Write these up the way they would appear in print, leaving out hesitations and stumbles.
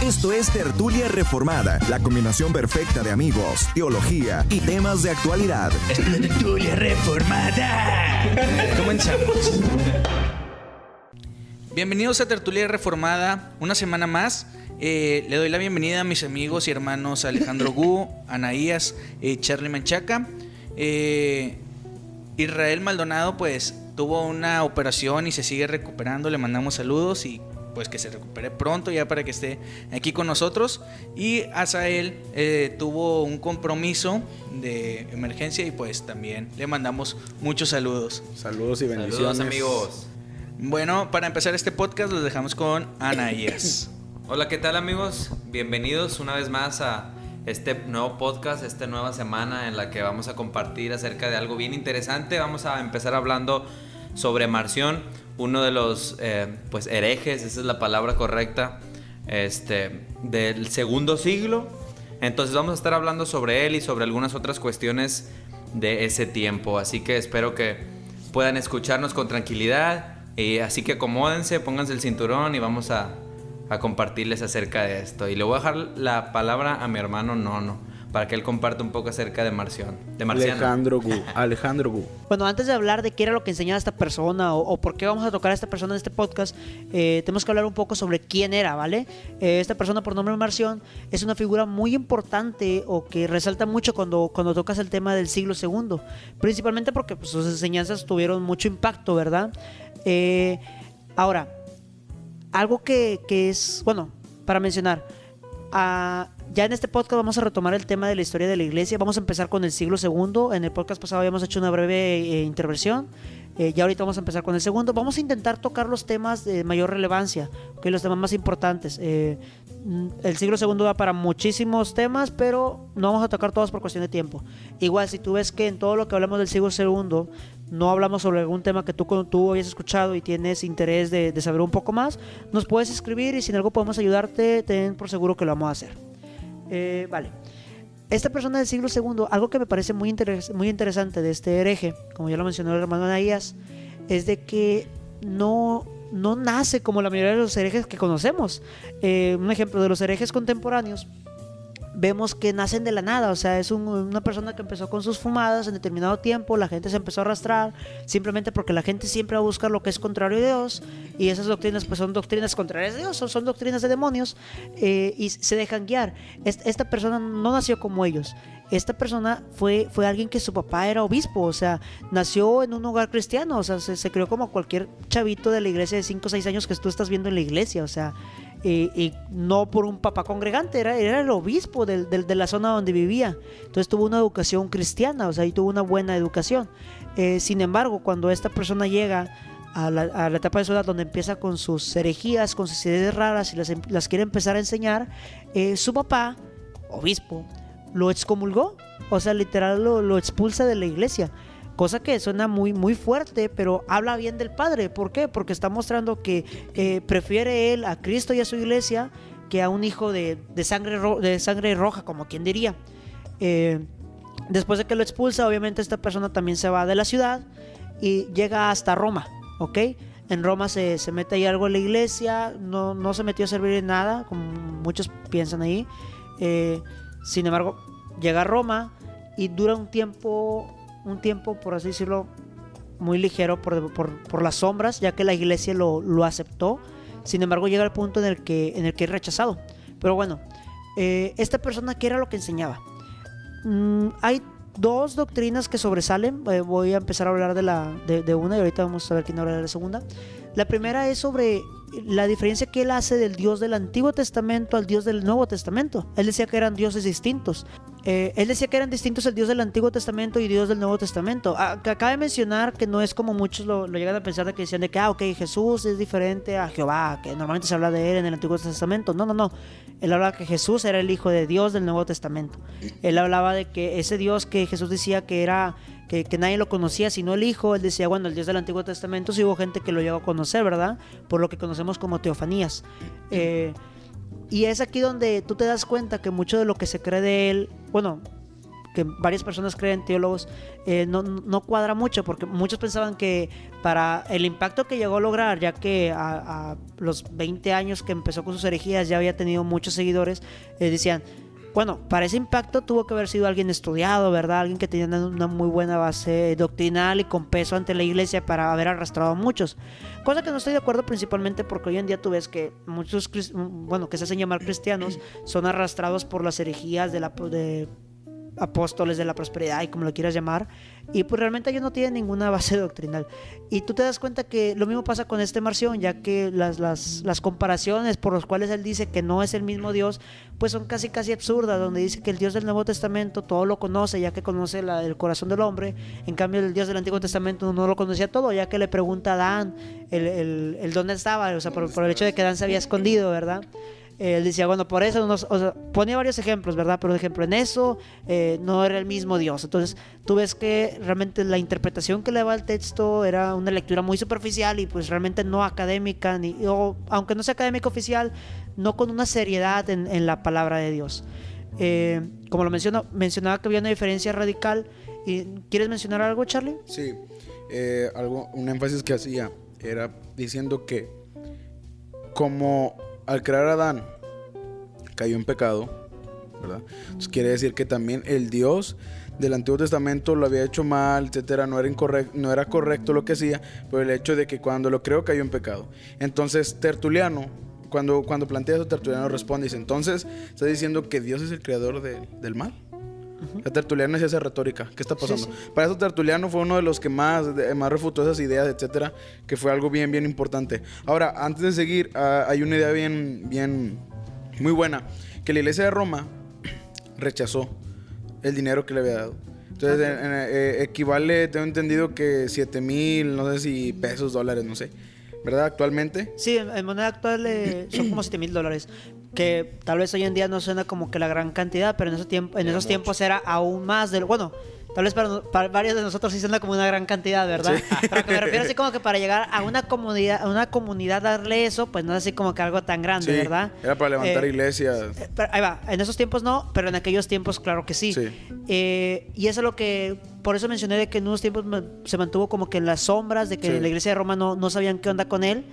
Esto es Tertulia Reformada, la combinación perfecta de amigos, teología y temas de actualidad. Esto es Tertulia Reformada. Comenzamos. Bienvenidos a Tertulia Reformada, una semana más. Le doy la bienvenida a mis amigos y hermanos Alejandro Gu, Anaías, Charlie Menchaca. Israel Maldonado pues tuvo una operación y se sigue recuperando, le mandamos saludos y pues que se recupere pronto ya para que esté aquí con nosotros. Y Asael tuvo un compromiso de emergencia y pues también le mandamos muchos saludos. Saludos y bendiciones. Saludos, amigos. Bueno, para empezar este podcast los dejamos con Anaías. Hola, ¿qué tal, amigos? Bienvenidos una vez más a este nuevo podcast, esta nueva semana en la que vamos a compartir acerca de algo bien interesante. Vamos a empezar hablando sobre Marción, uno de los herejes, esa es la palabra correcta, del segundo siglo. Entonces vamos a estar hablando sobre él y sobre algunas otras cuestiones de ese tiempo. Así que espero que puedan escucharnos con tranquilidad. Y así que acomódense, pónganse el cinturón y vamos a compartirles acerca de esto. Y le voy a dejar la palabra a mi hermano Nono para que él comparte un poco acerca de Marción. Alejandro Gu. Bueno, antes de hablar de qué era lo que enseñaba esta persona o por qué vamos a tocar a esta persona en este podcast, tenemos que hablar un poco sobre quién era, ¿vale? Esta persona por nombre Marción es una figura muy importante o que resalta mucho cuando tocas el tema del siglo II, principalmente porque pues, sus enseñanzas tuvieron mucho impacto, ¿verdad? Ahora, algo que es, bueno, para mencionar, ya en este podcast vamos a retomar el tema de la historia de la iglesia. Vamos a empezar con el siglo II. En el podcast pasado habíamos hecho una breve intervención. Ya ahorita vamos a empezar con el segundo. Vamos a intentar tocar los temas de mayor relevancia, los temas más importantes. El siglo II da para muchísimos temas, pero no vamos a tocar todos por cuestión de tiempo. Igual, si tú ves que en todo lo que hablamos del siglo II no hablamos sobre algún tema que tú hayas escuchado y tienes interés de saber un poco más, nos puedes escribir y si en algo podemos ayudarte, ten por seguro que lo vamos a hacer. Vale. Esta persona del siglo II, algo que me parece muy interesante de este hereje, como ya lo mencionó el hermano Anaías, es de que no nace como la mayoría de los herejes que conocemos. Un ejemplo de los herejes contemporáneos, vemos que nacen de la nada, o sea, es una persona que empezó con sus fumadas en determinado tiempo, la gente se empezó a arrastrar, simplemente porque la gente siempre va a buscar lo que es contrario a Dios, y esas doctrinas pues son doctrinas contrarias a Dios, son doctrinas de demonios, y se dejan guiar. Esta persona no nació como ellos. Esta persona fue alguien que su papá era obispo, o sea, nació en un hogar cristiano, o sea, se crió como cualquier chavito de la iglesia de 5 o 6 años que tú estás viendo en la iglesia, o sea, y no por un papá congregante, era el obispo de la zona donde vivía. Entonces tuvo una educación cristiana, o sea, y tuvo una buena educación. Sin embargo, cuando esta persona llega a la etapa de su edad donde empieza con sus herejías, con sus ideas raras y las quiere empezar a enseñar, su papá, obispo, lo excomulgó, o sea, literal lo expulsa de la iglesia. Cosa que suena muy, muy fuerte, pero habla bien del padre. ¿Por qué? Porque está mostrando que prefiere él a Cristo y a su iglesia que a un hijo de sangre roja, como quien diría. Después de que lo expulsa, obviamente esta persona también se va de la ciudad y llega hasta Roma, ¿ok? En Roma se mete ahí algo en la iglesia, no se metió a servir en nada, como muchos piensan ahí. Sin embargo, llega a Roma y dura un tiempo, por así decirlo, muy ligero por las sombras, ya que la iglesia lo aceptó. Sin embargo, llega al punto en el que es rechazado. Pero bueno, esta persona, ¿qué era lo que enseñaba? Hay dos doctrinas que sobresalen. Voy a empezar a hablar de una y ahorita vamos a ver quién habla de la segunda. La primera es sobre la diferencia que él hace del Dios del Antiguo Testamento al Dios del Nuevo Testamento. Él decía que eran dioses distintos. Él decía que eran distintos el Dios del Antiguo Testamento y Dios del Nuevo Testamento. Cabe mencionar que no es como muchos lo llegan a pensar, de que decían de que ok, Jesús es diferente a Jehová, que normalmente se habla de él en el Antiguo Testamento. No. Él hablaba que Jesús era el Hijo de Dios del Nuevo Testamento. Él hablaba de que ese Dios que Jesús decía que era que nadie lo conocía sino el Hijo, él decía, bueno, el Dios del Antiguo Testamento sí hubo gente que lo llegó a conocer, ¿verdad? Por lo que conocemos como teofanías. Y es aquí donde tú te das cuenta que mucho de lo que se cree de él, bueno, que varias personas creen, teólogos, no cuadra mucho, porque muchos pensaban que para el impacto que llegó a lograr, ya que a los 20 años que empezó con sus herejías ya había tenido muchos seguidores, decían, bueno, para ese impacto tuvo que haber sido alguien estudiado, ¿verdad? Alguien que tenía una muy buena base doctrinal y con peso ante la iglesia para haber arrastrado a muchos. Cosa que no estoy de acuerdo, principalmente porque hoy en día tú ves que muchos, que se hacen llamar cristianos, son arrastrados por las herejías de apóstoles de la prosperidad y como lo quieras llamar, y pues realmente ellos no tienen ninguna base doctrinal. Y tú te das cuenta que lo mismo pasa con este Marción, ya que las comparaciones por las cuales él dice que no es el mismo Dios, pues son casi absurdas, donde dice que el Dios del Nuevo Testamento todo lo conoce, ya que conoce el corazón del hombre. En cambio el Dios del Antiguo Testamento no lo conocía todo, ya que le pregunta a Adán el dónde estaba, o sea, por el hecho de que Adán se había escondido, ¿verdad? Él decía, bueno, por eso, ponía varios ejemplos, ¿verdad? Pero, por ejemplo, en eso no era el mismo Dios. Entonces, tú ves que realmente la interpretación que le daba al texto era una lectura muy superficial y pues realmente no académica, aunque no sea académica oficial, no con una seriedad en la palabra de Dios. Como lo mencionaba que había una diferencia radical. ¿Quieres mencionar algo, Charlie? Sí, un énfasis que hacía era diciendo que como al crear a Adán cayó en pecado, ¿verdad? Entonces quiere decir que también el Dios del Antiguo Testamento lo había hecho mal, etcétera, no era correcto lo que hacía, por el hecho de que cuando lo creó cayó en pecado. Entonces Tertuliano, cuando plantea eso, Tertuliano responde y dice, entonces estás diciendo que Dios es el creador del mal. Uh-huh. Tertuliano es esa retórica. ¿Qué está pasando? Sí. Para eso Tertuliano fue uno de los que más refutó esas ideas, etcétera, que fue algo bien importante. Ahora, antes de seguir, hay una idea bien muy buena, que la iglesia de Roma rechazó el dinero que le había dado. Entonces, equivale, tengo entendido que 7,000, no sé si pesos, dólares, no sé, ¿verdad? Actualmente. Sí, en moneda actual son como $7,000, que tal vez hoy en día no suena como que la gran cantidad, pero en esos tiempos era aún más bueno, tal vez para varios de nosotros sí suena como una gran cantidad, ¿verdad? Sí. Pero que me refiero así como que para llegar a una comunidad darle eso, pues no es así como que algo tan grande, sí, ¿verdad? Era para levantar iglesias. Ahí va, en esos tiempos no, pero en aquellos tiempos claro que sí. Y eso es lo que, por eso mencioné de que en unos tiempos se mantuvo como que en las sombras, de que en la iglesia de Roma no sabían qué onda con él.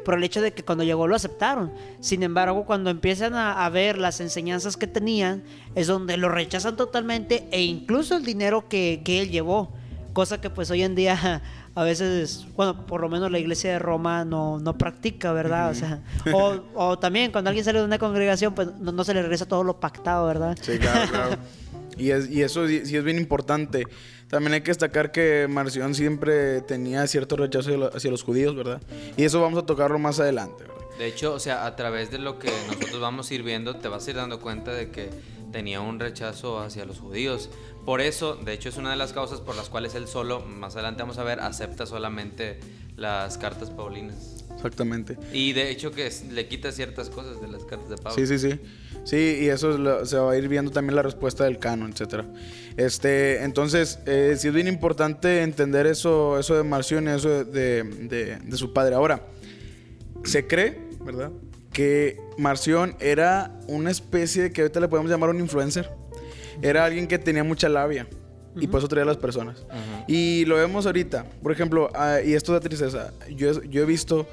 Por el hecho de que cuando llegó lo aceptaron. Sin embargo, cuando empiezan a ver las enseñanzas que tenían, es donde lo rechazan totalmente, e incluso el dinero que él llevó, cosa que pues hoy en día a veces, bueno, por lo menos la iglesia de Roma no practica, ¿verdad? Uh-huh. O sea, o también cuando alguien sale de una congregación, pues no se le regresa todo lo pactado, ¿verdad? Sí, claro. Y eso sí es bien importante. También hay que destacar que Marción siempre tenía cierto rechazo hacia los judíos, ¿verdad? Y eso vamos a tocarlo más adelante, ¿verdad? De hecho, o sea, a través de lo que nosotros vamos a ir viendo, te vas a ir dando cuenta de que tenía un rechazo hacia los judíos. Por eso, de hecho, es una de las causas por las cuales él solo, más adelante vamos a ver, acepta solamente las cartas paulinas. Exactamente. Y de hecho que le quita ciertas cosas de las cartas de Pablo. Sí. Sí, y eso se va a ir viendo también la respuesta del canon, etcétera. Entonces, sí es bien importante entender eso de Marción y eso de su padre. Ahora, se cree, ¿verdad?, que Marción era una especie que ahorita le podemos llamar un influencer. Era alguien que tenía mucha labia. Y por eso traía a las personas. Uh-huh. Y lo vemos ahorita. Por ejemplo, y esto da tristeza. Yo he visto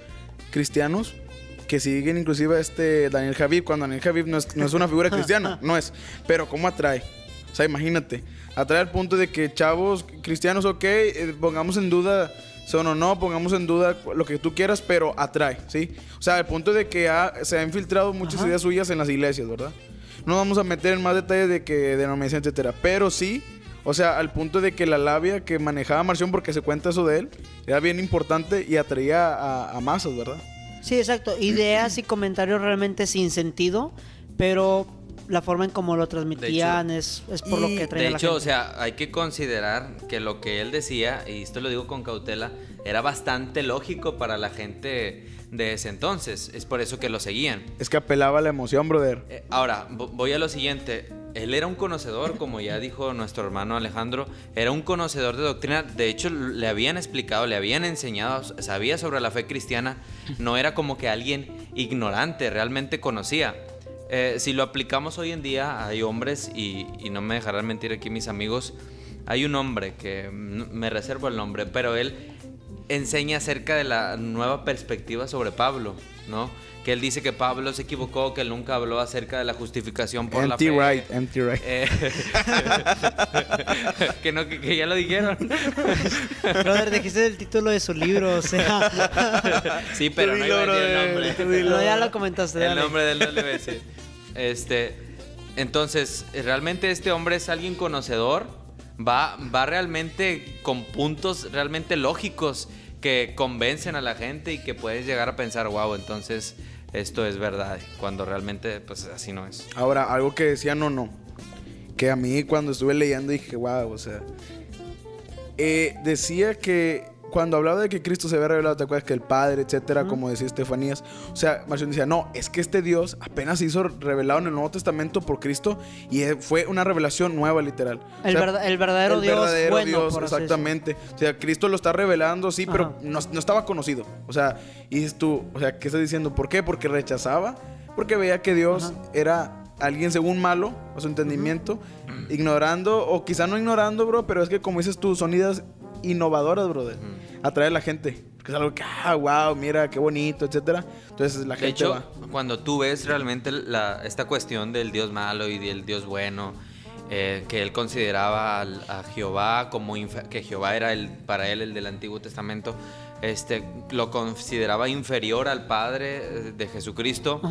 cristianos que siguen inclusive a Daniel Javib, cuando Daniel Javib no es una figura cristiana, no es. Pero ¿cómo atrae? O sea, imagínate. Atrae al punto de que chavos cristianos, pongamos en duda son o no, pongamos en duda lo que tú quieras, pero atrae, ¿sí? O sea, al punto de que se han infiltrado muchas ideas suyas en las iglesias, ¿verdad? No vamos a meter en más detalles de que denominación, etcétera. Pero sí, o sea, al punto de que la labia que manejaba Marción, porque se cuenta eso de él, era bien importante y atraía a masas, ¿verdad? Sí, exacto. Ideas y comentarios realmente sin sentido, pero la forma en cómo lo transmitían es por lo que traía la gente. De hecho, o sea, hay que considerar que lo que él decía, y esto lo digo con cautela, era bastante lógico para la gente de ese entonces. Es por eso que lo seguían. Es que apelaba a la emoción, brother. Ahora, voy a lo siguiente. Él era un conocedor, como ya dijo nuestro hermano Alejandro, era un conocedor de doctrina. De hecho, le habían explicado, le habían enseñado, sabía sobre la fe cristiana. No era como que alguien ignorante, realmente conocía. si lo aplicamos hoy en día, hay hombres, y no me dejarán mentir aquí mis amigos, hay un hombre que me reservo el nombre, pero él enseña acerca de la nueva perspectiva sobre Pablo, ¿no? Que él dice que Pablo se equivocó, que él nunca habló acerca de la justificación por la fe. Empty right. Que ya lo dijeron. Brother, dijiste el título de su libro, o sea. Sí, pero no iba a decir el nombre. No, ya lo comentaste. El dale. nombre del no le iba a decir. Entonces, realmente este hombre es alguien conocedor. Va realmente con puntos realmente lógicos que convencen a la gente y que puedes llegar a pensar, wow, entonces esto es verdad, cuando realmente pues así no es. Ahora, algo que decía no, que a mí cuando estuve leyendo dije, wow, o sea, decía que cuando hablaba de que Cristo se había revelado, ¿te acuerdas? Que el Padre, etcétera, como decía Estefanías. O sea, Marción decía, no, es que este Dios apenas se hizo revelado en el Nuevo Testamento por Cristo y fue una revelación nueva, literal. El verdadero Dios bueno, Dios, por así exactamente. O sea, Cristo lo está revelando, sí, pero no estaba conocido. O sea, y dices tú, o sea, ¿qué estás diciendo? ¿Por qué? Porque rechazaba, porque veía que Dios era alguien según malo, a su entendimiento, ignorando, o quizá no ignorando, bro, pero es que como dices tú, son ideas innovadoras, brother. Atrae a la gente. Porque es algo que, wow, mira, qué bonito, etcétera. Entonces la gente de hecho, va. cuando tú ves realmente esta cuestión del Dios malo y del Dios bueno, que él consideraba a Jehová como que Jehová era para él el del Antiguo Testamento, lo consideraba inferior al Padre de Jesucristo.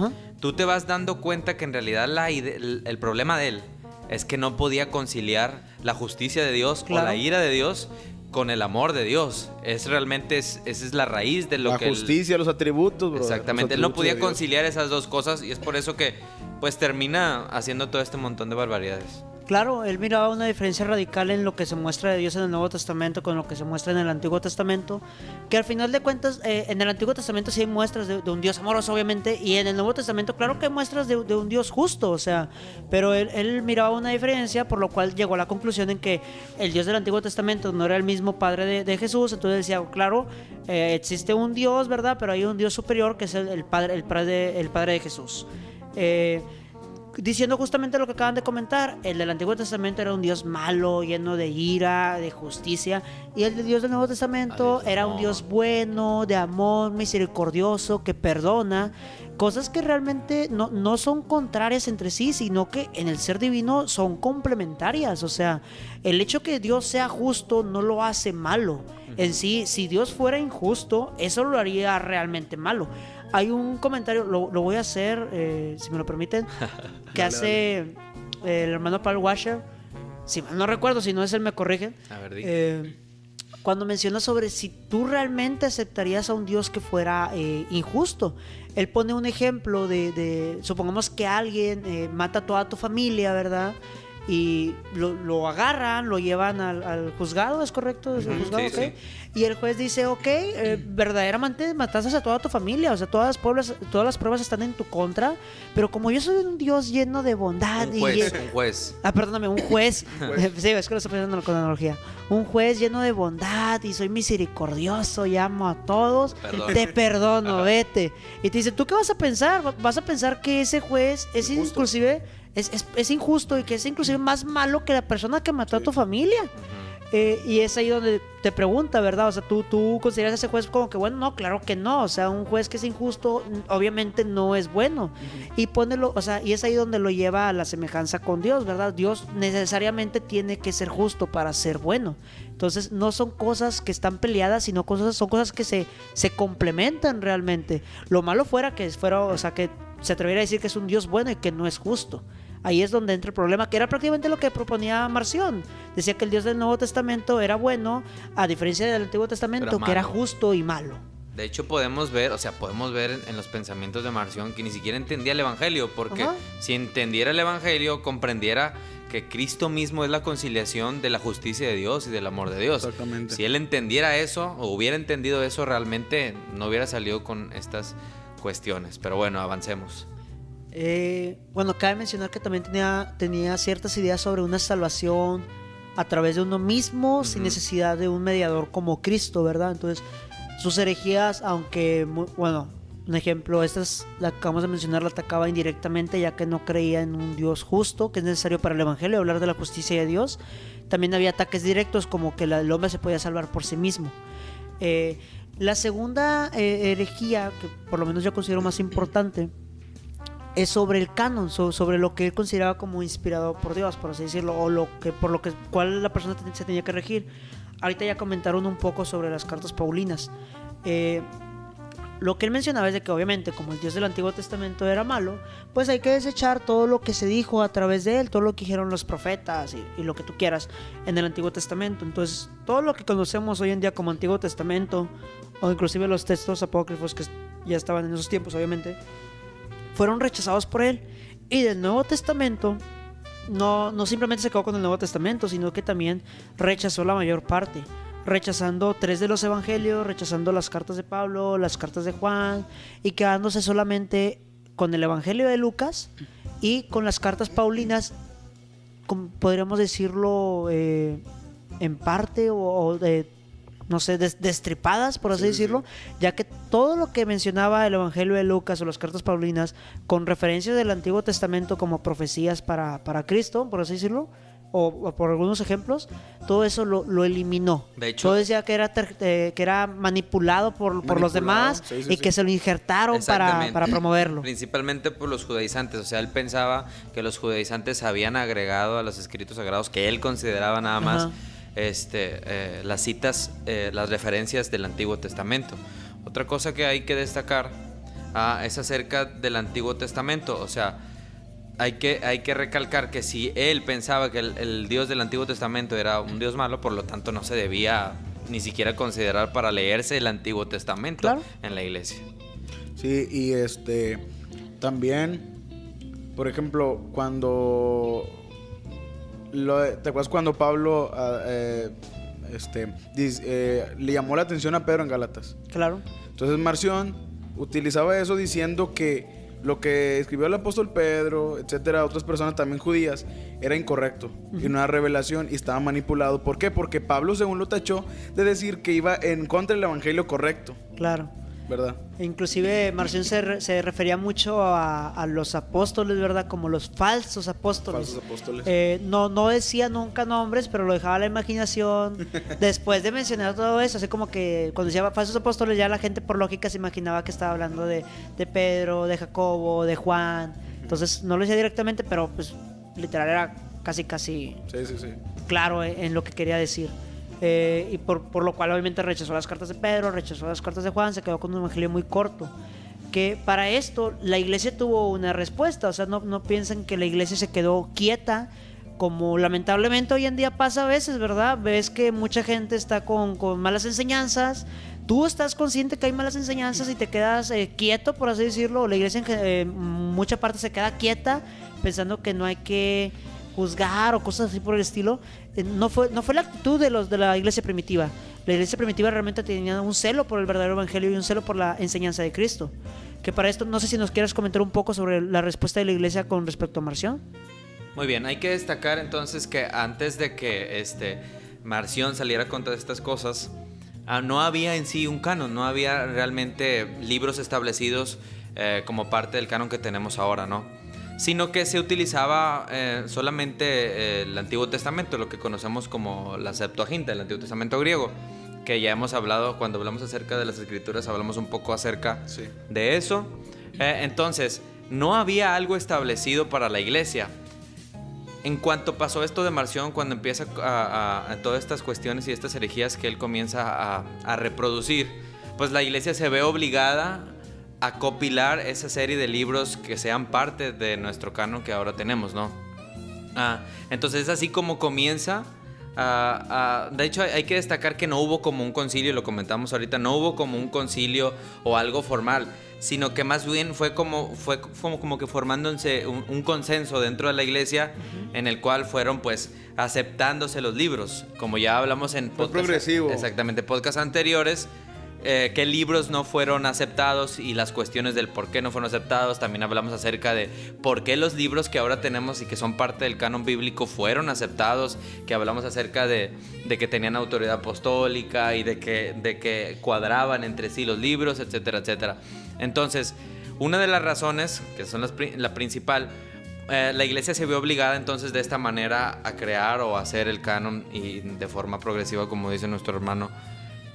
Tú te vas dando cuenta que en realidad el problema de él es que no podía conciliar la justicia de Dios o la ira de Dios con el amor de Dios. Esa es la raíz de lo que... La justicia, los atributos, bro. Exactamente. Él no podía conciliar esas dos cosas y es por eso que pues termina haciendo todo este montón de barbaridades. Claro, él miraba una diferencia radical en lo que se muestra de Dios en el Nuevo Testamento con lo que se muestra en el Antiguo Testamento, que al final de cuentas en el Antiguo Testamento sí hay muestras de un Dios amoroso, obviamente, y en el Nuevo Testamento claro que hay muestras de un Dios justo, o sea, pero él miraba una diferencia, por lo cual llegó a la conclusión en que el Dios del Antiguo Testamento no era el mismo Padre de Jesús. Entonces decía, claro, existe un Dios, ¿verdad? Pero hay un Dios superior que es el Padre de Jesús. Diciendo justamente lo que acaban de comentar, el del Antiguo Testamento era un Dios malo, lleno de ira, de justicia, y el de Dios del Nuevo Testamento era un Dios bueno, de amor, misericordioso, que perdona, cosas que realmente no son contrarias entre sí, sino que en el ser divino son complementarias. O sea, el hecho que Dios sea justo no lo hace malo. En sí, si Dios fuera injusto, eso lo haría realmente malo. Hay un comentario, lo voy a hacer, si me lo permiten, que hace el hermano Paul Washer. Si mal no recuerdo, si no es él me corrigen. A ver, cuando menciona sobre si tú realmente aceptarías a un Dios que fuera injusto. Él pone un ejemplo de supongamos que alguien mata a toda tu familia, ¿verdad? Y lo agarran, lo llevan al juzgado, ¿es correcto? ¿Es el juzgado? Sí, Okay. sí. Y el juez dice, verdaderamente mataste a toda tu familia, o sea, todas las pruebas están en tu contra, pero como yo soy un Dios lleno de bondad un juez. Perdóname, un juez. Sí, es que lo estoy pensando con analogía. Un juez lleno de bondad y soy misericordioso y amo a todos. Te perdono, vete. Y te dice, ¿tú qué vas a pensar? Vas a pensar que ese juez es inclusive... Es injusto y que es inclusive más malo que la persona que mató a tu familia. Y es ahí donde te pregunta, ¿verdad? O sea, ¿tú consideras a ese juez como que bueno? No, claro que no. O sea, un juez que es injusto obviamente no es bueno. Y y es ahí donde lo lleva a la semejanza con Dios, ¿verdad? Dios necesariamente tiene que ser justo para ser bueno. Entonces no son cosas que están peleadas, sino son cosas que se complementan realmente. Lo malo o sea, que se atreviera a decir que es un Dios bueno y que no es justo. Ahí es donde entra el problema, que era prácticamente lo que proponía Marción. Decía que el Dios del Nuevo Testamento era bueno, a diferencia del Antiguo Testamento, que era justo y malo. De hecho, podemos ver en los pensamientos de Marción que ni siquiera entendía el Evangelio, porque si entendiera el Evangelio, comprendiera que Cristo mismo es la conciliación de la justicia de Dios y del amor de Dios. Exactamente. Si él entendiera eso, o hubiera entendido eso, realmente no hubiera salido con estas cuestiones. Pero bueno, avancemos. Bueno, cabe mencionar que también tenía ciertas ideas sobre una salvación a través de uno mismo, sin necesidad de un mediador como Cristo, ¿verdad? Entonces, sus herejías, aunque, Un ejemplo, la acabamos de mencionar, la atacaba indirectamente, ya que no creía en un Dios justo, que es necesario para el Evangelio, hablar de la justicia de Dios. También había ataques directos, como que el hombre se podía salvar por sí mismo. La segunda herejía, que por lo menos yo considero más importante, es sobre el canon, sobre lo que él consideraba como inspirado por Dios, por así decirlo, o cuál la persona se tenía que regir. Ahorita ya comentaron un poco sobre las cartas paulinas. Lo que él mencionaba es de que obviamente como el Dios del Antiguo Testamento era malo, pues hay que desechar todo lo que se dijo a través de él, todo lo que dijeron los profetas y lo que tú quieras en el Antiguo Testamento. Entonces todo lo que conocemos hoy en día como Antiguo Testamento, o inclusive los textos apócrifos que ya estaban en esos tiempos obviamente, fueron rechazados por él. Y del Nuevo Testamento no simplemente se quedó con el Nuevo Testamento, sino que también rechazó la mayor parte, rechazando 3 de los evangelios, rechazando las cartas de Pablo, las cartas de Juan, y quedándose solamente con el evangelio de Lucas y con las cartas paulinas, podríamos decirlo en parte o no sé, destripadas, por así decirlo, ya que todo lo que mencionaba el evangelio de Lucas o las cartas paulinas con referencias del Antiguo Testamento como profecías para Cristo, por así decirlo, o por algunos ejemplos, todo eso lo eliminó. De hecho, todo decía que era manipulado por los demás, y que se lo injertaron para promoverlo. Principalmente por los judaizantes. O sea, él pensaba que los judaizantes habían agregado a los escritos sagrados que él consideraba nada más las citas, las referencias del Antiguo Testamento. Otra cosa que hay que destacar es acerca del Antiguo Testamento. O sea, hay que recalcar que si él pensaba que el Dios del Antiguo Testamento era un Dios malo, por lo tanto no se debía ni siquiera considerar para leerse el Antiguo Testamento en la iglesia. Sí, y también, por ejemplo, ¿te acuerdas cuando Pablo le llamó la atención a Pedro en Gálatas? Claro. Entonces Marción utilizaba eso diciendo que lo que escribió el apóstol Pedro, etcétera, otras personas también judías, era incorrecto y no era revelación y estaba manipulado. ¿Por qué? Porque Pablo, según lo tachó, de decir que iba en contra del evangelio correcto. Claro. ¿Verdad? Inclusive Marción se refería mucho a los apóstoles, ¿verdad? Como los falsos apóstoles. No decía nunca nombres, pero lo dejaba a la imaginación. Después de mencionar todo eso, así como que cuando decía falsos apóstoles, ya la gente por lógica se imaginaba que estaba hablando de Pedro, de Jacobo, de Juan. Entonces no lo decía directamente, pero pues literal era casi claro en lo que quería decir. Y por lo cual obviamente rechazó las cartas de Pedro, rechazó las cartas de Juan, se quedó con un evangelio muy corto. Que para esto la iglesia tuvo una respuesta. O sea, no piensen que la iglesia se quedó quieta, como lamentablemente hoy en día pasa a veces, ¿verdad? Ves que mucha gente está con malas enseñanzas. Tú estás consciente que hay malas enseñanzas y te quedas quieto, por así decirlo. La iglesia en mucha parte se queda quieta, pensando que no hay que juzgar o cosas así por el estilo. No fue la actitud de la iglesia primitiva. La iglesia primitiva realmente tenía un celo por el verdadero evangelio y un celo por la enseñanza de Cristo. Que para esto, no sé si nos quieres comentar un poco sobre la respuesta de la iglesia con respecto a Marción. Muy bien, hay que destacar entonces que antes de que Marción saliera con todas estas cosas, no había en sí un canon, no había realmente libros establecidos como parte del canon que tenemos ahora, ¿no? Sino que se utilizaba solamente el Antiguo Testamento, lo que conocemos como la Septuaginta, el Antiguo Testamento griego, que ya hemos hablado, cuando hablamos acerca de las Escrituras, hablamos un poco acerca de eso. Entonces, no había algo establecido para la iglesia. En cuanto pasó esto de Marción, cuando empieza a todas estas cuestiones y estas herejías que él comienza a reproducir, pues la iglesia se ve obligada a compilar esa serie de libros que sean parte de nuestro canon que ahora tenemos, ¿no? Entonces es así como comienza. De hecho, hay que destacar que no hubo como un concilio, lo comentamos ahorita, no hubo como un concilio o algo formal, sino que más bien fue como que formándose un consenso dentro de la iglesia, en el cual fueron pues aceptándose los libros, como ya hablamos en podcast, progresivo. Exactamente, podcasts anteriores. qué libros no fueron aceptados y las cuestiones del por qué no fueron aceptados. También hablamos acerca de por qué los libros que ahora tenemos y que son parte del canon bíblico fueron aceptados, que hablamos acerca de que tenían autoridad apostólica y de que cuadraban entre sí los libros, etcétera, etcétera. Entonces, una de las razones, que son la principal, la iglesia se vio obligada entonces de esta manera a crear o hacer el canon y de forma progresiva, como dice nuestro hermano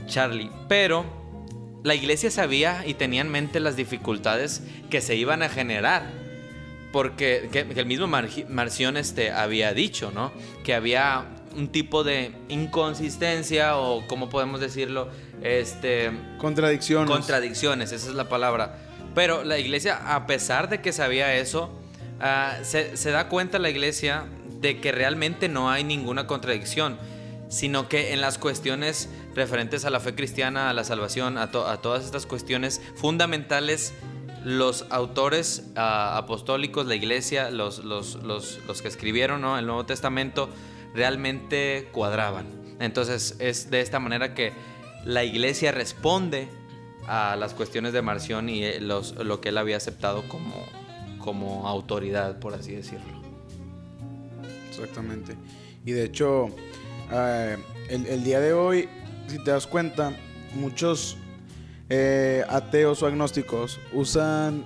Charlie. Pero la iglesia sabía y tenía en mente las dificultades que se iban a generar, porque que el mismo Marción había dicho, ¿no? Que había un tipo de inconsistencia, o ¿cómo podemos decirlo? Contradicciones, esa es la palabra. Pero la iglesia, a pesar de que sabía eso, se da cuenta la iglesia de que realmente no hay ninguna contradicción, sino que en las cuestiones referentes a la fe cristiana, a la salvación, a todas estas cuestiones fundamentales, los autores apostólicos, la iglesia, los que escribieron, ¿no?, el Nuevo Testamento, realmente cuadraban. Entonces es de esta manera que la iglesia responde a las cuestiones de Marción y lo que él había aceptado como autoridad, por así decirlo. Exactamente. Y de hecho, el día de hoy, si te das cuenta, muchos ateos o agnósticos usan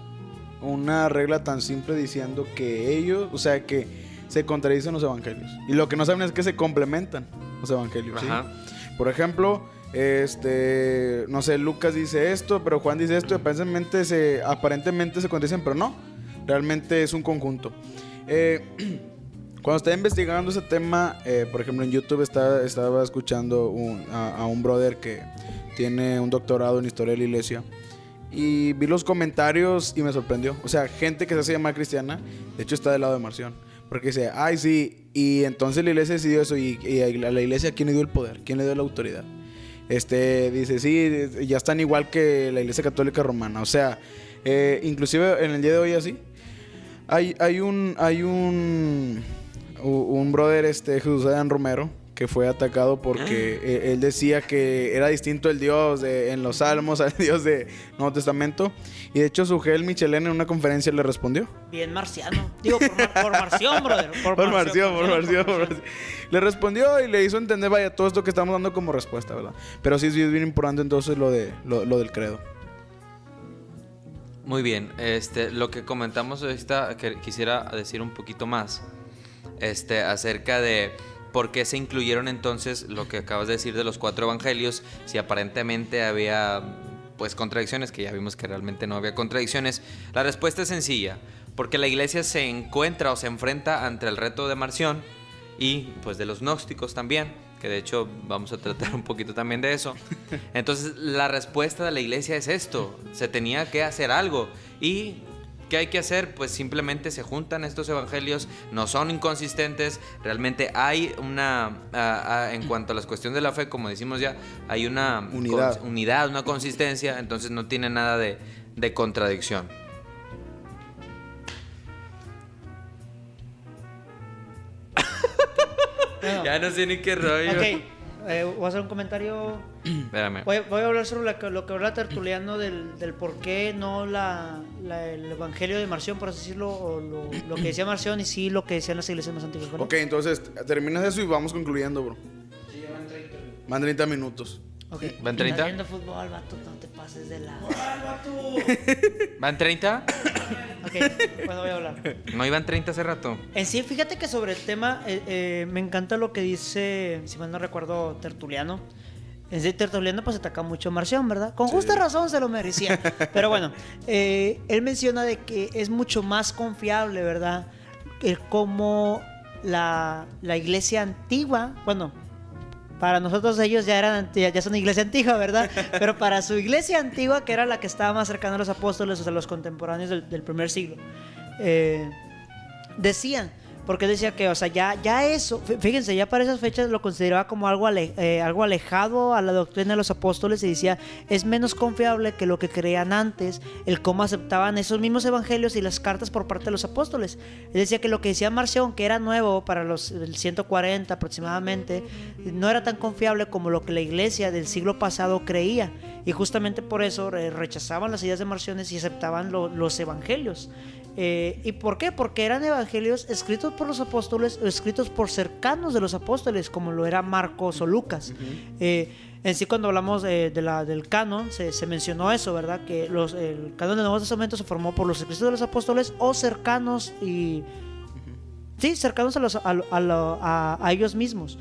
una regla tan simple diciendo que ellos, o sea, que se contradicen los evangelios. Y lo que no saben es que se complementan los evangelios, ¿sí? Por ejemplo, no sé, Lucas dice esto, pero Juan dice esto, y aparentemente se contradicen, pero no, realmente es un conjunto. Cuando estaba investigando ese tema, por ejemplo, en YouTube estaba escuchando a un brother que tiene un doctorado en historia de la iglesia, y vi los comentarios y me sorprendió. O sea, gente que se hace llamar cristiana, de hecho está del lado de Marción, porque dice, ay sí, y entonces la iglesia decidió eso, y a la iglesia, ¿quién le dio el poder? ¿Quién le dio la autoridad? Dice, sí, ya están igual que la iglesia católica romana. O sea, inclusive en el día de hoy así, hay un brother, Jesús Adán Romero, que fue atacado porque él decía que era distinto el Dios en los Salmos al Dios del Nuevo Testamento. Y de hecho Sugel Michelena en una conferencia le respondió. Bien marciano. Digo, por Marción, brother. Por Marción. Le respondió y le hizo entender, vaya, todo esto que estamos dando como respuesta, ¿verdad? Pero sí es bien importante entonces lo del credo. Muy bien, lo que comentamos ahorita, que quisiera decir un poquito más, acerca de por qué se incluyeron entonces lo que acabas de decir de los 4 evangelios, si aparentemente había pues contradicciones, que ya vimos que realmente no había contradicciones. La respuesta es sencilla, porque la iglesia se encuentra o se enfrenta ante el reto de Marción y pues de los gnósticos también, que de hecho vamos a tratar un poquito también de eso. Entonces la respuesta de la iglesia es esto: se tenía que hacer algo. ¿Y qué hay que hacer? Pues simplemente se juntan estos evangelios, no son inconsistentes, realmente hay en cuanto a las cuestiones de la fe, como decimos ya, hay una unidad, una consistencia, entonces no tiene nada de contradicción. Bueno, ya no sé ni qué rollo. Ok, voy a hacer un comentario. Espérame. Voy a hablar sobre lo que habla Tertuliano del por qué no el evangelio de Marción, por así decirlo, o lo que decía Marción y sí lo que decían las iglesias más antiguas, ¿vale? Ok, entonces terminas eso y vamos concluyendo, bro. Sí, van 30. Van 30 minutos. Ok. ¿Van 30? Estás viendo fútbol, vato, no te pases de lado. ¿Van 30? Ok, bueno, voy a hablar. ¿No iban 30 hace rato? En sí, fíjate que sobre el tema me encanta lo que dice, si mal no recuerdo, Tertuliano. En sí, Tertuliano pues ataca mucho a Marción, ¿verdad? Con justa razón se lo merecía. Pero bueno, él menciona de que es mucho más confiable, ¿verdad? Cómo la iglesia antigua, bueno, para nosotros ellos ya son iglesia antigua, ¿verdad? Pero para su iglesia antigua, que era la que estaba más cercana a los apóstoles, o sea, los contemporáneos del primer siglo, decían, porque él decía que, o sea, ya eso, fíjense, ya para esas fechas lo consideraba como algo alejado a la doctrina de los apóstoles, y decía, es menos confiable que lo que creían antes, el cómo aceptaban esos mismos evangelios y las cartas por parte de los apóstoles. Él decía que lo que decía Marción, que era nuevo para el 140 aproximadamente, no era tan confiable como lo que la iglesia del siglo pasado creía, y justamente por eso rechazaban las ideas de Marción y aceptaban los evangelios. ¿Y por qué? Porque eran evangelios escritos por los apóstoles o escritos por cercanos de los apóstoles, como lo era Marcos o Lucas. En sí, cuando hablamos del canon, se mencionó eso, ¿verdad? Que el canon del Nuevo Testamento se formó por los escritos de los apóstoles o cercanos cercanos a ellos mismos.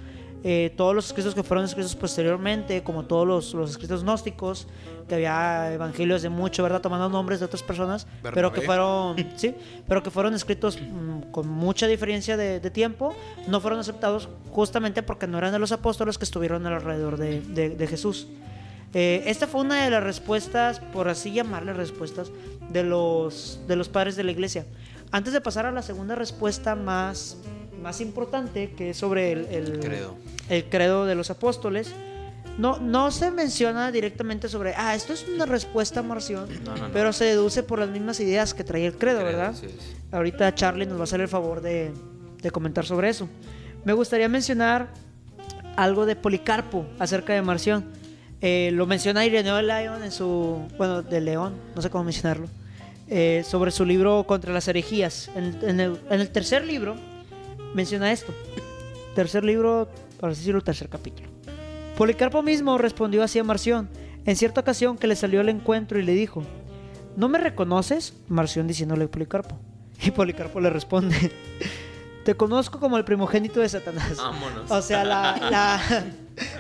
Todos los escritos que fueron escritos posteriormente, como todos los escritos gnósticos, que había evangelios de mucho, ¿verdad? Tomando nombres de otras personas, pero que fueron escritos con mucha diferencia de tiempo, no fueron aceptados justamente porque no eran de los apóstoles que estuvieron alrededor de Jesús. Esta fue una de las respuestas, por así llamarle respuestas, de los padres de la iglesia. Antes de pasar a la segunda respuesta más importante, que es sobre el credo de los apóstoles, no se menciona directamente sobre esto es una respuesta a Marción, pero se deduce por las mismas ideas que traía el credo, ¿verdad? Sí. Ahorita Charlie nos va a hacer el favor de comentar sobre eso. Me gustaría mencionar algo de Policarpo acerca de Marción. Lo menciona Ireneo de León de León, no sé cómo mencionarlo, sobre su libro Contra las herejías. En el tercer libro menciona esto. Tercer libro, para decirlo, tercer capítulo. Policarpo mismo respondió así a Marción en cierta ocasión que le salió al encuentro y le dijo: ¿no me reconoces? Marción diciéndole a Policarpo. Y Policarpo le responde: te conozco como el primogénito de Satanás. Vámonos. O sea,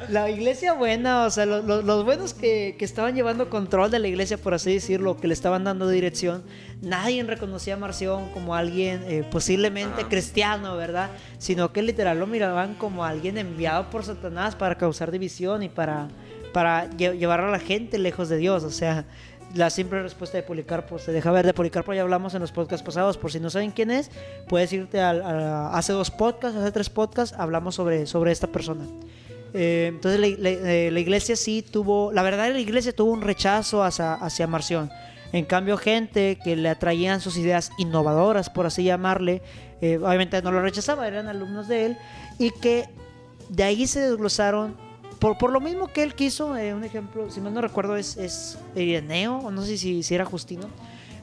la iglesia buena, o sea, los buenos que estaban llevando control de la iglesia, por así decirlo, que le estaban dando dirección, nadie reconocía a Marción como alguien posiblemente cristiano, ¿verdad? Sino que literal lo miraban como alguien enviado por Satanás para causar división y para llevar a la gente lejos de Dios. O sea, la simple respuesta de Policarpo se deja ver. De Policarpo ya hablamos en los podcasts pasados. Por si no saben quién es, puedes irte hace 2 podcasts, hace 3 podcasts, hablamos sobre esta persona. Entonces la iglesia sí tuvo, la verdad, la iglesia tuvo un rechazo hacia Marción. En cambio, gente que le atraían sus ideas innovadoras, por así llamarle, obviamente no lo rechazaba, eran alumnos de él, y que de ahí se desglosaron por lo mismo que él quiso. Un ejemplo, si mal no recuerdo, es Ireneo, o no sé si era Justino.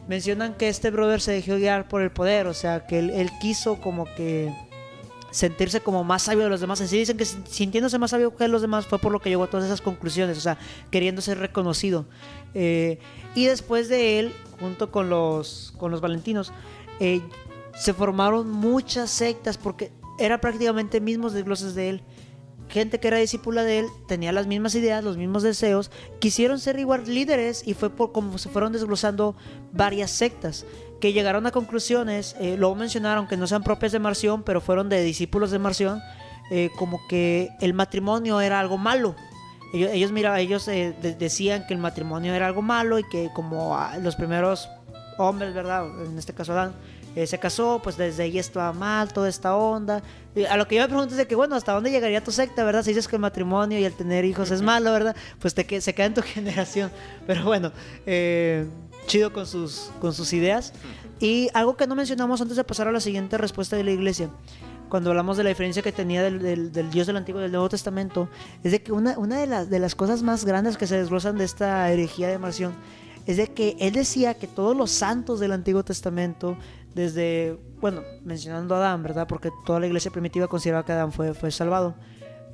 Mencionan que este brother se dejó guiar por el poder, o sea, que él quiso como que sentirse como más sabio de los demás. En sí dicen que sintiéndose más sabio que los demás fue por lo que llegó a todas esas conclusiones, o sea, queriendo ser reconocido. Y después de él, junto con los valentinos, se formaron muchas sectas porque eran prácticamente mismos desgloses de él. Gente que era discípula de él, tenía las mismas ideas, los mismos deseos, quisieron ser igual líderes, y fue por como se fueron desglosando varias sectas que llegaron a conclusiones. Luego mencionaron que no sean propias de Marción, pero fueron de discípulos de Marción, como que el matrimonio era algo malo. Ellos decían que el matrimonio era algo malo, y que como los primeros hombres, ¿verdad? En este caso Adán, se casó, pues desde ahí estaba mal toda esta onda. A lo que yo me pregunto es de que, bueno, ¿hasta dónde llegaría tu secta, verdad? Si dices que el matrimonio y el tener hijos es malo, ¿verdad? Pues se queda en tu generación. Pero bueno, chido con sus ideas. Y algo que no mencionamos antes de pasar a la siguiente respuesta de la iglesia, cuando hablamos de la diferencia que tenía del Dios del Antiguo y del Nuevo Testamento, es de que una de las cosas más grandes que se desglosan de esta herejía de Marción es de que él decía que todos los santos del Antiguo Testamento, desde, bueno, mencionando a Adán, ¿verdad? Porque toda la iglesia primitiva consideraba que Adán fue salvado.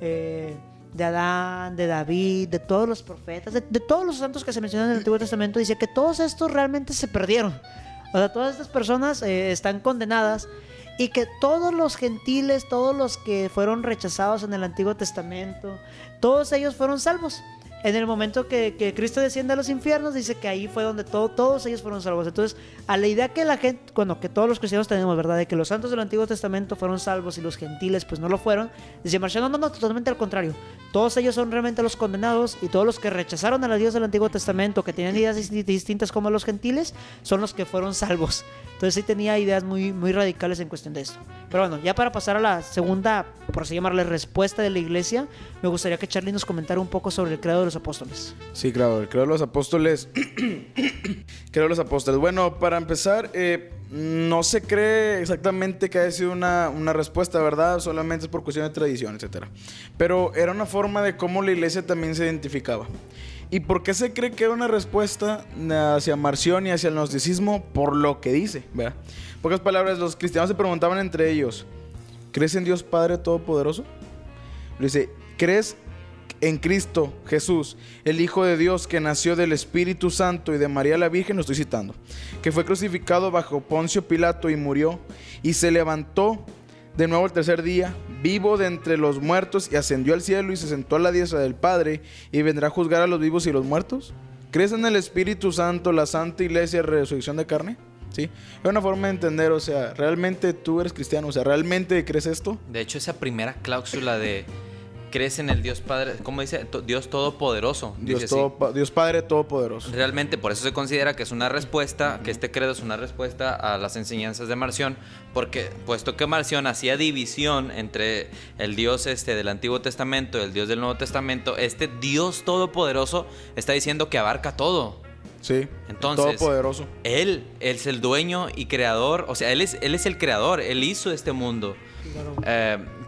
De Adán, de David, de todos los profetas, de todos los santos que se mencionan en el Antiguo Testamento, dice que todos estos realmente se perdieron. O sea, todas estas personas están condenadas, y que todos los gentiles, todos los que fueron rechazados en el Antiguo Testamento, todos ellos fueron salvos. En el momento que Cristo desciende a los infiernos, dice que ahí fue donde todos ellos fueron salvos. Entonces, a la idea que la gente, bueno, que todos los cristianos tenemos, ¿verdad?, de que los santos del Antiguo Testamento fueron salvos y los gentiles pues no lo fueron, dice Marción, no, totalmente al contrario. Todos ellos son realmente los condenados, y todos los que rechazaron a la Dios del Antiguo Testamento, que tenían ideas distintas como los gentiles, son los que fueron salvos. Entonces sí tenía ideas muy, muy radicales en cuestión de esto. Pero bueno, ya para pasar a la segunda, por así llamarle, respuesta de la iglesia, me gustaría que Charlie nos comentara un poco sobre el credo de los apóstoles. Sí, claro, el credo de los apóstoles. Credo de los apóstoles. Bueno, para empezar, no se cree exactamente que haya sido una respuesta, ¿verdad? Solamente es por cuestión de tradición, etcétera. Pero era una forma de cómo la iglesia también se identificaba. ¿Y por qué se cree que era una respuesta hacia Marción y hacia el gnosticismo? Por lo que dice, ¿verdad? En pocas palabras, los cristianos se preguntaban entre ellos: ¿crees en Dios Padre Todopoderoso? Le dice: ¿crees en Cristo Jesús, el Hijo de Dios, que nació del Espíritu Santo y de María la Virgen? Lo estoy citando. Que fue crucificado bajo Poncio Pilato y murió, y se levantó de nuevo el tercer día, vivo de entre los muertos, y ascendió al cielo y se sentó a la diestra del Padre, y vendrá a juzgar a los vivos y los muertos. ¿Crees en el Espíritu Santo, la Santa Iglesia y resurrección de carne? ¿Sí? Es una forma de entender, o sea, ¿realmente tú eres cristiano? O sea, ¿realmente crees esto? De hecho, esa primera cláusula de crees en el Dios Padre, ¿cómo dice? Dios Todopoderoso. Dios Padre Todopoderoso. Realmente por eso se considera que es una respuesta, que este credo es una respuesta a las enseñanzas de Marción, porque puesto que Marción hacía división entre el Dios del Antiguo Testamento y el Dios del Nuevo Testamento, este Dios Todopoderoso está diciendo que abarca todo. Sí, entonces, todopoderoso. Él es el dueño y creador, o sea, Él es el creador, Él hizo este mundo.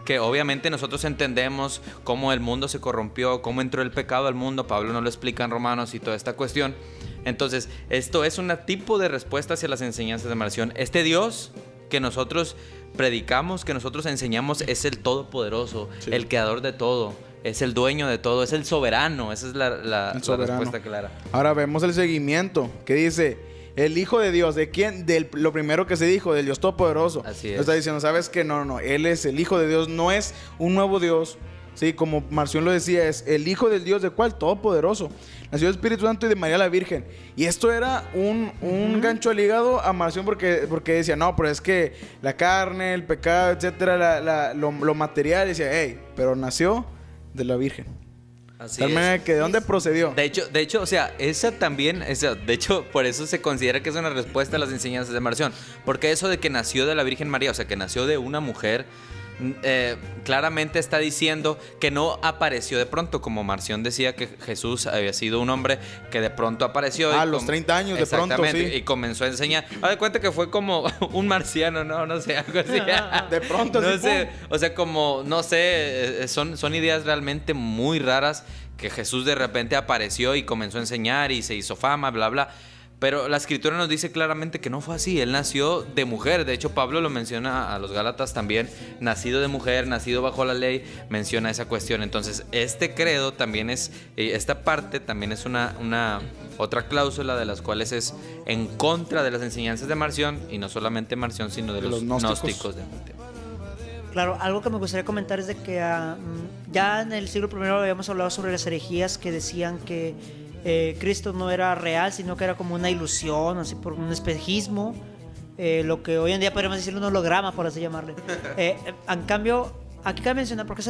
Que obviamente nosotros entendemos cómo el mundo se corrompió, cómo entró el pecado al mundo. Pablo nos lo explica en Romanos y toda esta cuestión. Entonces, esto es un tipo de respuesta hacia las enseñanzas de Marción. Este Dios que nosotros predicamos, que nosotros enseñamos, es el Todopoderoso, sí, el creador de todo. Es el dueño de todo, es el soberano. Esa es la respuesta clara. Ahora vemos el seguimiento, que dice: el Hijo de Dios. ¿De quién? Lo primero que se dijo, del Dios Todopoderoso. Así es. Está diciendo, ¿sabes qué? No, Él es el Hijo de Dios, no es un nuevo Dios. Sí, como Marción lo decía, es el Hijo del Dios, ¿de cuál? Todopoderoso. Nació del Espíritu Santo y de María la Virgen. Y esto era un gancho al hígado a Marción porque decía, no, pero es que la carne, el pecado, etcétera, lo material. Decía, hey, pero nació de la Virgen. Así tal manera que de dónde procedió. De hecho, o sea, esa también, de hecho, por eso se considera que es una respuesta a las enseñanzas de Marción. Porque eso de que nació de la Virgen María, o sea, que nació de una mujer, claramente está diciendo que no apareció de pronto, como Marción decía que Jesús había sido un hombre que de pronto apareció. A los 30 años de pronto, sí. Y comenzó a enseñar. Haz de cuenta que fue como un marciano, no sé, algo así. De pronto, no sí, sé, o sea, como, no sé, son ideas realmente muy raras que Jesús de repente apareció y comenzó a enseñar y se hizo fama, bla, bla. Pero la Escritura nos dice claramente que no fue así. Él nació de mujer. De hecho, Pablo lo menciona a los Gálatas también. Nacido de mujer, nacido bajo la ley, menciona esa cuestión. Entonces, este credo también es, esta parte también es una otra cláusula de las cuales es en contra de las enseñanzas de Marción. Y no solamente Marción, sino de los gnósticos. Claro, algo que me gustaría comentar es de que ya en el siglo I habíamos hablado sobre las herejías que decían que Cristo no era real, sino que era como una ilusión, así por un espejismo, lo que hoy en día podríamos decir un holograma, por así llamarle. En cambio, aquí cabe mencionar, porque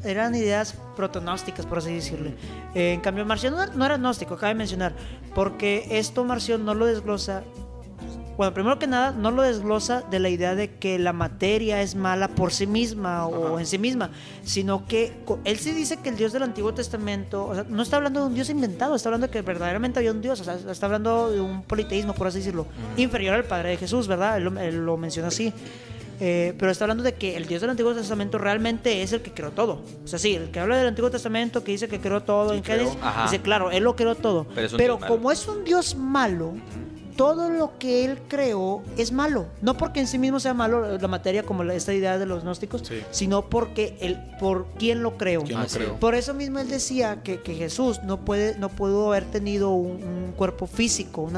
eran ideas protonósticas, por así decirle. En cambio, Marción no era gnóstico, cabe mencionar, porque esto Marción no lo desglosa. Bueno, primero que nada, no lo desglosa de la idea de que la materia es mala por sí misma o en sí misma, sino que él sí dice que el Dios del Antiguo Testamento, o sea, no está hablando de un Dios inventado, está hablando de que verdaderamente había un Dios, o sea, está hablando de un politeísmo, por así decirlo, inferior al Padre de Jesús, ¿verdad? Él lo menciona así. Pero está hablando de que el Dios del Antiguo Testamento realmente es el que creó todo. O sea, sí, el que habla del Antiguo Testamento, que dice que creó todo en Génesis, dice, claro, él lo creó todo. Pero como es un Dios malo, todo lo que él creó es malo. No porque en sí mismo sea malo la materia, como esta idea de los gnósticos, sino porque por quién lo creó. Por eso mismo él decía que Jesús no pudo haber tenido un cuerpo físico,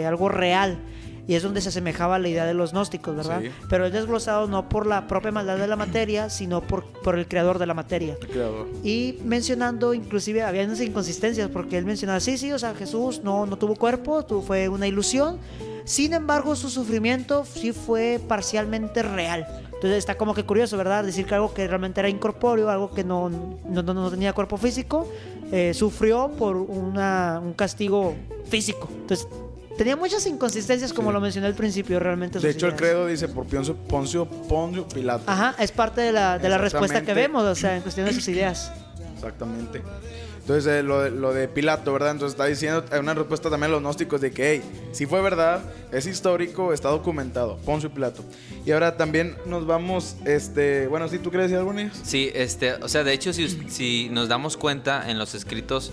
algo real. Y es donde se asemejaba a la idea de los gnósticos, ¿verdad? Sí. Pero es desglosado no por la propia maldad de la materia, sino por el creador de la materia. El creador. Y mencionando, inclusive, había unas inconsistencias, porque él mencionaba, sí, o sea, Jesús no tuvo cuerpo, fue una ilusión. Sin embargo, su sufrimiento sí fue parcialmente real. Entonces está como que curioso, ¿verdad? Decir que algo que realmente era incorpóreo, algo que no tenía cuerpo físico, sufrió por un castigo físico. Entonces, Tenía muchas inconsistencias, como lo mencioné al principio, realmente. De sus hecho, el ideas. credo dice por Poncio Pilato. Ajá, es parte de la respuesta que vemos, o sea, en cuestión de sus ideas. Exactamente. Entonces, lo de Pilato, ¿verdad? Entonces está diciendo una respuesta también a los gnósticos de que, hey, si fue verdad, es histórico, está documentado, Poncio Pilato. Y ahora también nos vamos, bueno, ¿sí tú quieres decir algo, Nías? Sí, o sea, de hecho, si nos damos cuenta en los escritos,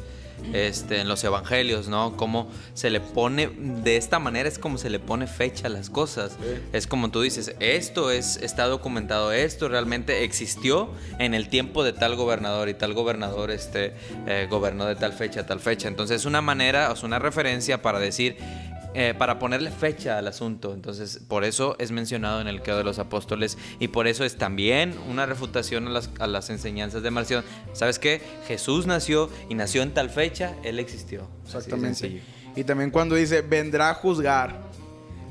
en los evangelios, ¿no? Cómo se le pone, de esta manera es como se le pone fecha a las cosas. Sí. Es como tú dices, está documentado, esto realmente existió en el tiempo de tal gobernador y tal gobernador gobernó de tal fecha a tal fecha. Entonces es una manera, o sea, una referencia para decir, para ponerle fecha al asunto. Entonces por eso es mencionado en el Credo de los Apóstoles y por eso es también una refutación a las enseñanzas de Marción. ¿Sabes qué? Jesús nació y nació en tal fecha, Él existió. Exactamente. Y también cuando dice, vendrá a juzgar.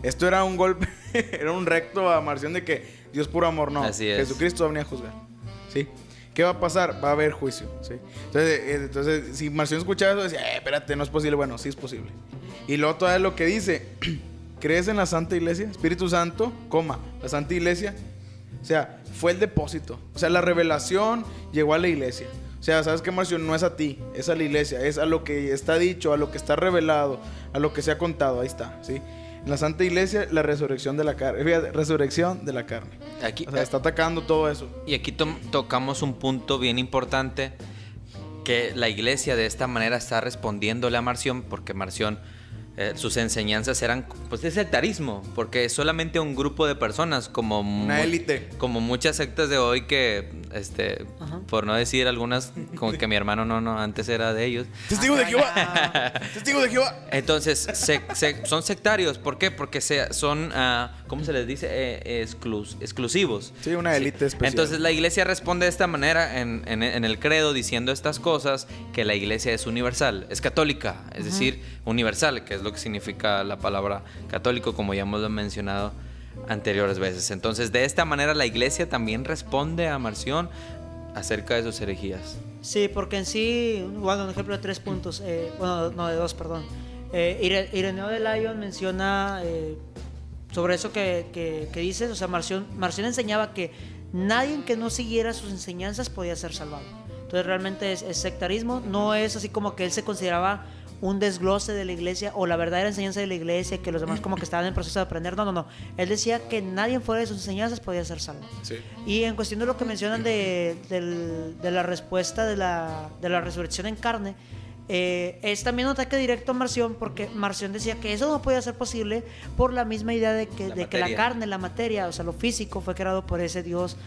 Esto era un golpe, era un recto a Marción de que Dios puro amor, no. Así es. Jesucristo va a venir a juzgar. ¿Sí? ¿Qué va a pasar? Va a haber juicio. ¿Sí? Entonces, si Marción escuchaba eso, decía, espérate, no es posible. Bueno, sí es posible. Y luego todavía lo que dice, ¿crees en la Santa Iglesia? Espíritu Santo, la Santa Iglesia. O sea, fue el depósito. O sea, la revelación llegó a la iglesia. O sea, ¿sabes qué, Marción? No es a ti, es a la iglesia. Es a lo que está dicho, a lo que está revelado, a lo que se ha contado. Ahí está, ¿sí? En la Santa Iglesia, la resurrección de la carne. Resurrección de la carne. Aquí, o sea, está atacando todo eso. Y aquí tocamos un punto bien importante, que la iglesia de esta manera está respondiéndole a Marción, porque Marción, sus enseñanzas eran, pues, de sectarismo, porque solamente un grupo de personas, como una élite, como muchas sectas de hoy que, por no decir algunas, como que mi hermano no antes era de ellos. Testigo de Jehová. Testigo de Jehová. Entonces son sectarios. ¿Por qué? Porque son, ¿cómo se les dice? Exclusivos. Sí, una élite especial. Entonces la iglesia responde de esta manera en el credo, diciendo estas cosas, que la iglesia es universal, es católica, es decir, universal, que es lo que significa la palabra católico, como ya hemos mencionado anteriores veces. Entonces, de esta manera la iglesia también responde a Marción acerca de sus herejías. Sí, porque en sí, bueno, un ejemplo de 3 puntos, de 2, perdón. Ireneo de Lyon menciona sobre eso que dices, o sea, Marción enseñaba que nadie que no siguiera sus enseñanzas podía ser salvado. Entonces realmente es sectarismo, no es así como que él se consideraba un desglose de la iglesia o la verdadera enseñanza de la iglesia, que los demás como que estaban en proceso de aprender. No. Él decía que nadie fuera de sus enseñanzas podía ser salvo. Sí. Y en cuestión de lo que mencionan de la respuesta de la resurrección en carne, es también un ataque directo a Marción, porque Marción decía que eso no podía ser posible por la misma idea de que la carne, la materia, o sea, lo físico fue creado por ese Dios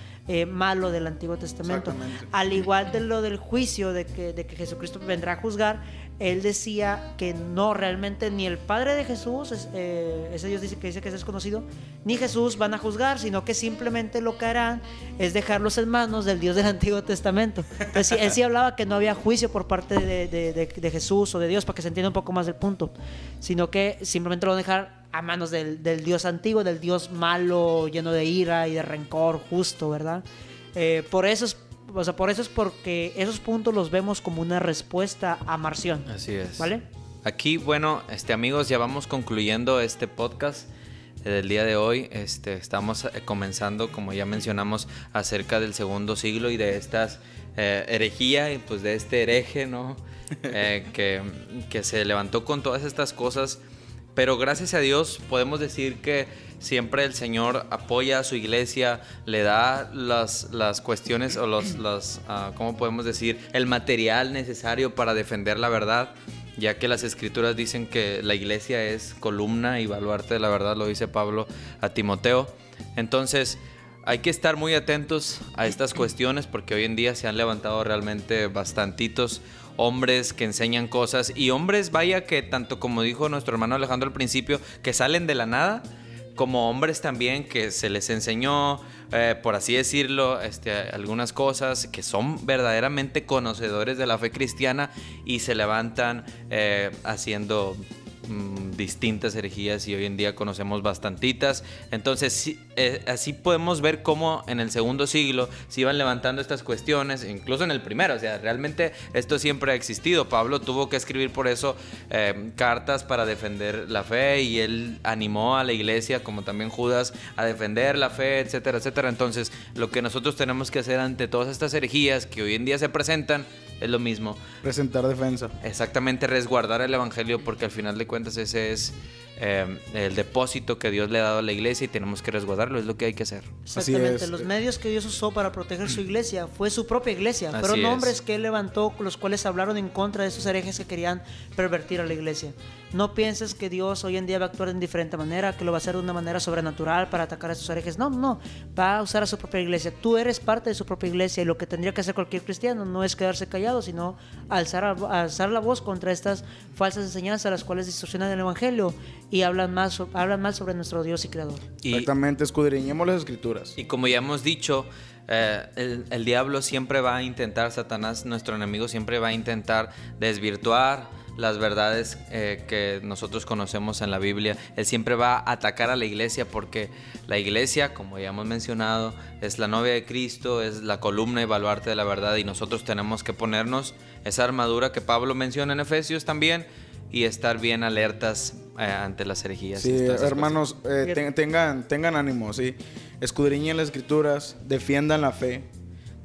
malo del Antiguo Testamento. Al igual de lo del juicio, de que Jesucristo vendrá a juzgar, él decía que no, realmente ni el Padre de Jesús, ese Dios que dice que es desconocido, ni Jesús van a juzgar, sino que simplemente lo que harán es dejarlos en manos del Dios del Antiguo Testamento. Entonces él sí hablaba que no había juicio por parte de Jesús o de Dios, para que se entienda un poco más del punto, sino que simplemente lo van a dejar a manos del Dios antiguo, del Dios malo, lleno de ira y de rencor justo, ¿verdad? Por eso es porque esos puntos los vemos como una respuesta a Marción. Así es. ¿Vale? Aquí, bueno, amigos, ya vamos concluyendo este podcast del día de hoy. Estamos comenzando, como ya mencionamos, acerca del segundo siglo y de estas herejía y pues de este hereje, ¿no? que se levantó con todas estas cosas. Pero gracias a Dios podemos decir que siempre el Señor apoya a su iglesia, le da las cuestiones o ¿cómo podemos decir? El material necesario para defender la verdad, ya que las escrituras dicen que la iglesia es columna y baluarte de la verdad, lo dice Pablo a Timoteo. Entonces hay que estar muy atentos a estas cuestiones, porque hoy en día se han levantado realmente bastantitos hombres que enseñan cosas, y hombres, vaya, que tanto como dijo nuestro hermano Alejandro al principio, que salen de la nada, como hombres también que se les enseñó, por así decirlo, algunas cosas, que son verdaderamente conocedores de la fe cristiana y se levantan haciendo distintas herejías y hoy en día conocemos bastantitas. Entonces sí, así podemos ver cómo en el segundo siglo se iban levantando estas cuestiones, incluso en el primero. O sea, realmente esto siempre ha existido. Pablo tuvo que escribir por eso cartas para defender la fe, y él animó a la iglesia, como también Judas, a defender la fe, etcétera, etcétera. Entonces lo que nosotros tenemos que hacer ante todas estas herejías que hoy en día se presentan es lo mismo. Presentar defensa. Exactamente, resguardar el evangelio, porque al final de cuentas ese es el depósito que Dios le ha dado a la iglesia y tenemos que resguardarlo, es lo que hay que hacer. Exactamente, los medios que Dios usó para proteger su iglesia fue su propia iglesia. Así Fueron es. hombres que él levantó, los cuales hablaron en contra de esos herejes que querían pervertir a la iglesia. No pienses que Dios hoy en día va a actuar de diferente manera, que lo va a hacer de una manera sobrenatural para atacar a esos herejes. No, va a usar a su propia iglesia. Tú eres parte de su propia iglesia, y lo que tendría que hacer cualquier cristiano no es quedarse callado, sino alzar la voz contra estas falsas enseñanzas, las cuales distorsionan el evangelio y hablan mal sobre nuestro Dios y Creador. Exactamente, escudriñemos las escrituras. Y como ya hemos dicho, el diablo siempre va a intentar, Satanás, nuestro enemigo, siempre va a intentar desvirtuar las verdades que nosotros conocemos en la Biblia. Él siempre va a atacar a la iglesia, porque la iglesia, como ya hemos mencionado, es la novia de Cristo, es la columna y baluarte de la verdad, y nosotros tenemos que ponernos esa armadura que Pablo menciona en Efesios también, y estar bien alertas ante las herejías. Sí, hermanos, tengan ánimo, sí. Escudriñen las escrituras, defiendan la fe,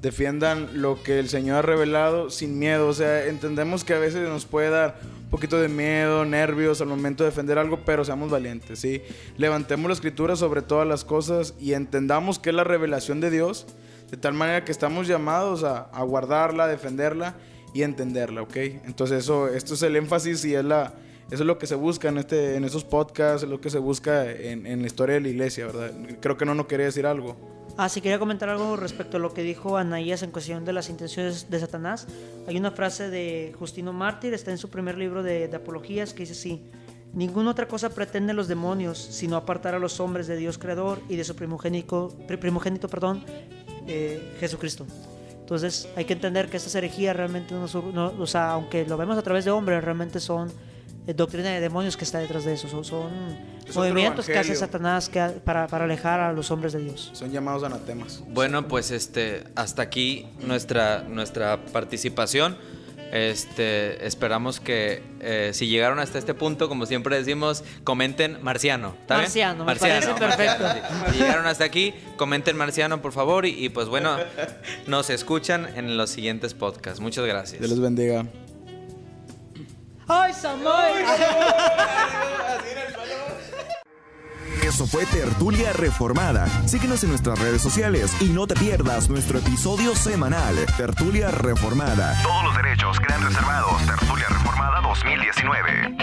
defiendan lo que el Señor ha revelado sin miedo. O sea, entendemos que a veces nos puede dar un poquito de miedo, nervios al momento de defender algo, pero seamos valientes, ¿sí? Levantemos la escritura sobre todas las cosas y entendamos que es la revelación de Dios, de tal manera que estamos llamados a guardarla, a defenderla y entenderla, ¿ok? Entonces esto es el énfasis y eso es lo que se busca en estos podcasts, es lo que se busca en la historia de la iglesia, ¿verdad? Creo que no quería decir algo. Sí, quería comentar algo respecto a lo que dijo Anaías en cuestión de las intenciones de Satanás. Hay una frase de Justino Mártir, está en su primer libro de Apologías, que dice así: ninguna otra cosa pretenden los demonios sino apartar a los hombres de Dios Creador y de su primogénito, Jesucristo. Entonces hay que entender que estas herejías realmente o sea, aunque lo vemos a través de hombres, realmente son doctrina de demonios que está detrás de eso. Son movimientos que hace Satanás para alejar a los hombres de Dios. Son llamados anatemas. Bueno, pues hasta aquí nuestra participación. Esperamos que si llegaron hasta este punto, como siempre decimos, comenten Marciano. ¿Está bien? Me parece perfecto. Si llegaron hasta aquí, comenten Marciano, por favor, y pues bueno, nos escuchan en los siguientes podcasts. Muchas gracias. Dios les bendiga. ¡Ay, Samuel! Eso fue Tertulia Reformada. Síguenos en nuestras redes sociales y no te pierdas nuestro episodio semanal. Tertulia Reformada. Todos los derechos quedan reservados. Tertulia Reformada 2019.